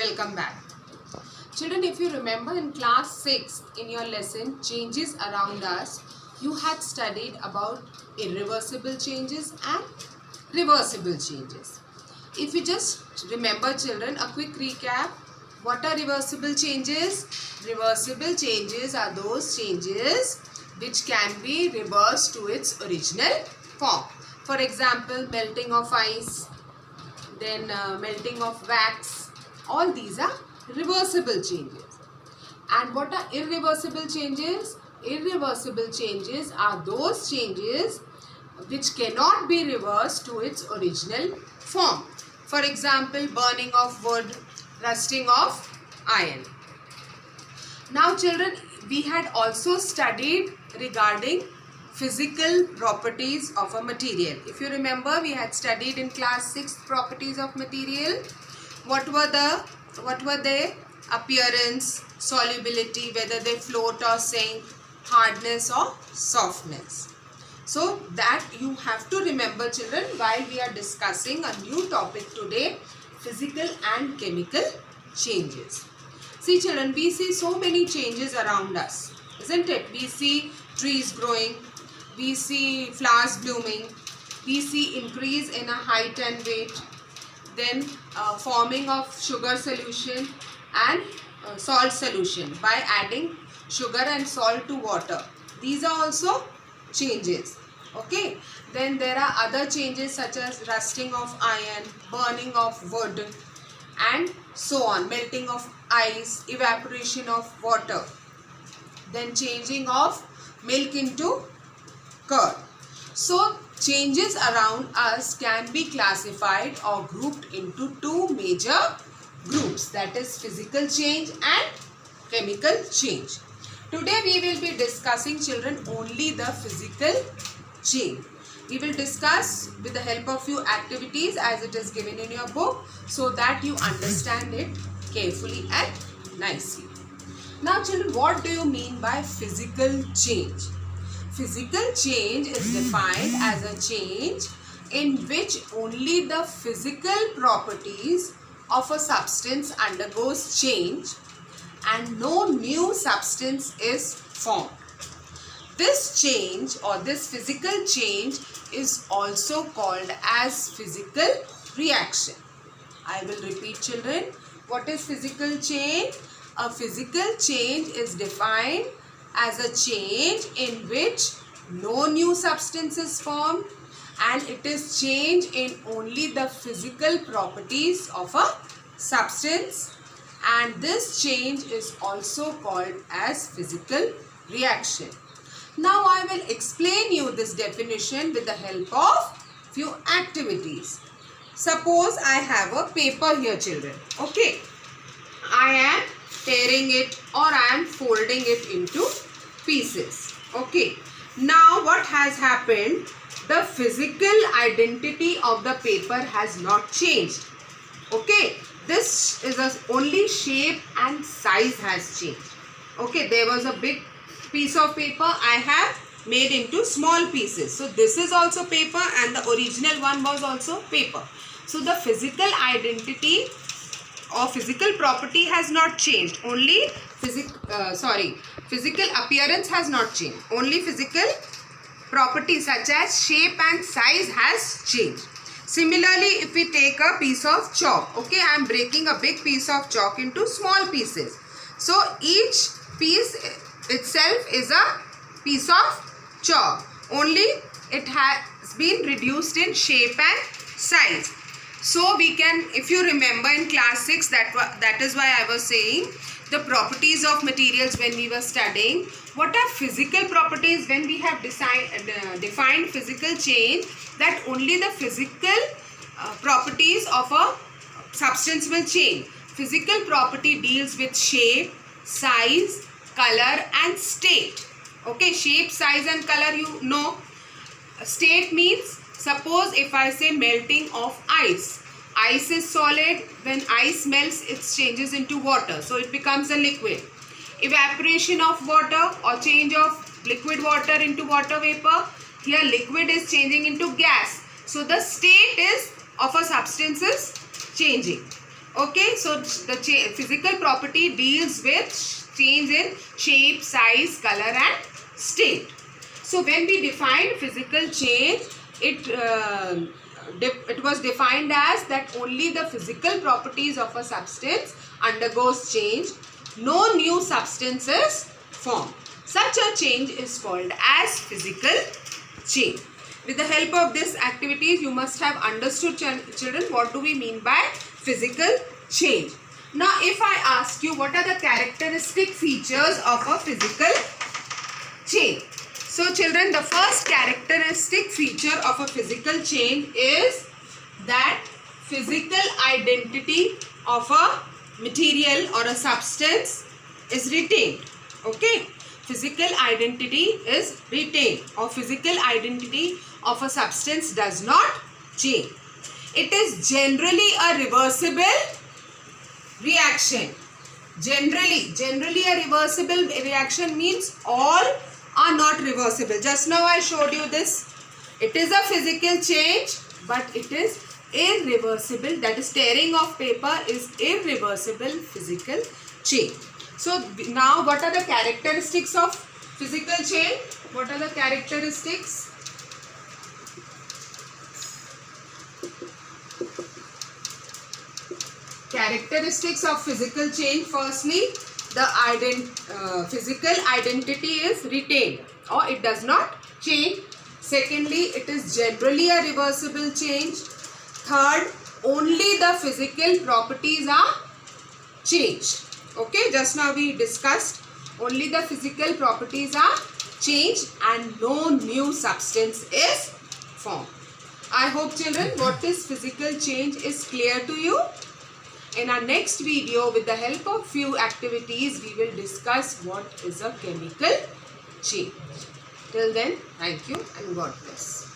Welcome back. Children, if you remember in class 6 in your lesson Changes Around Us, you had studied about irreversible changes and reversible changes. If you just remember, children, a quick recap. What are reversible changes? Reversible changes are those changes which can be reversed to its original form. For example, melting of ice, then melting of wax. All these are reversible changes. And what are irreversible changes? Irreversible changes are those changes which cannot be reversed to its original form. For example, burning of wood, rusting of iron. Now children, we had also studied regarding physical properties of a material. If you remember, we had studied in class 6 properties of material. What were they? Appearance, solubility, whether they float or sink, hardness or softness. So that you have to remember, children, while we are discussing a new topic today, physical and chemical changes. See children, we see so many changes around us, isn't it? We see trees growing, we see flowers blooming, we see increase in a height and weight, then forming of sugar solution and salt solution by adding sugar and salt to water. These are also changes. Okay, then there are other changes such as rusting of iron, burning of wood, and so on, melting of ice, evaporation of water, then changing of milk into curd. So changes around us can be classified or grouped into two major groups, that is physical change and chemical change. Today we will be discussing, children, only the physical change. We will discuss with the help of few activities as it is given in your book so that you understand it carefully and nicely. Now children, what do you mean by physical change? Physical change is defined as a change in which only the physical properties of a substance undergoes change and no new substance is formed. This change or this physical change is also called as physical reaction. I will repeat, children. What is physical change? A physical change is defined as a change in which no new substance is formed and it is change in only the physical properties of a substance, and this change is also called as physical reaction. Now I will explain you this definition with the help of few activities. Suppose I have a paper here, children. Okay, I am tearing it or I am folding it into pieces. Okay, now what has happened? The physical identity of the paper has not changed. Okay, this is only shape and size has changed. Okay, there was a big piece of paper, I have made into small pieces. So this is also paper and the original one was also paper. So the physical identity or physical property has not changed. Only physical appearance has not changed. Only physical properties such as shape and size has changed. Similarly, if we take a piece of chalk, okay, I am breaking a big piece of chalk into small pieces. So each piece itself is a piece of chalk. Only it has been reduced in shape and size. So we can, if you remember in class 6, that is why I was saying the properties of materials when we were studying. What are physical properties? When we have defined physical change, that only the physical properties of a substance will change. Physical property deals with shape, size, color and state. Okay, shape, size and color you know. State means, suppose if I say melting of ice. Ice is solid. When ice melts, it changes into water. So it becomes a liquid. Evaporation of water or change of liquid water into water vapor. Here liquid is changing into gas. So the state is of a substance is changing. Okay, so the physical property deals with change in shape, size, color and state. So when we define physical change, it was defined as that only the physical properties of a substance undergoes change. No new substances form. Such a change is called as physical change. With the help of this activities, you must have understood, children, what do we mean by physical change. Now, if I ask you what are the characteristic features of a physical change. So, children, the first characteristic feature of a physical change is that physical identity of a material or a substance is retained. Okay. Physical identity is retained, or physical identity of a substance does not change. It is generally a reversible reaction. Generally a reversible reaction means all are not reversible. Just now I showed you this. It is a physical change, but it is irreversible. That is, tearing of paper is irreversible physical change. So now what are the characteristics of physical change? What are the characteristics? Characteristics of physical change. Firstly, the physical identity is retained or it does not change. Secondly, it is generally a reversible change. Third, only the physical properties are changed. Okay, just now we discussed only the physical properties are changed and no new substance is formed. I hope, children, what is physical change is clear to you. In our next video, with the help of few activities, we will discuss what is a chemical change. Till then, thank you and God bless.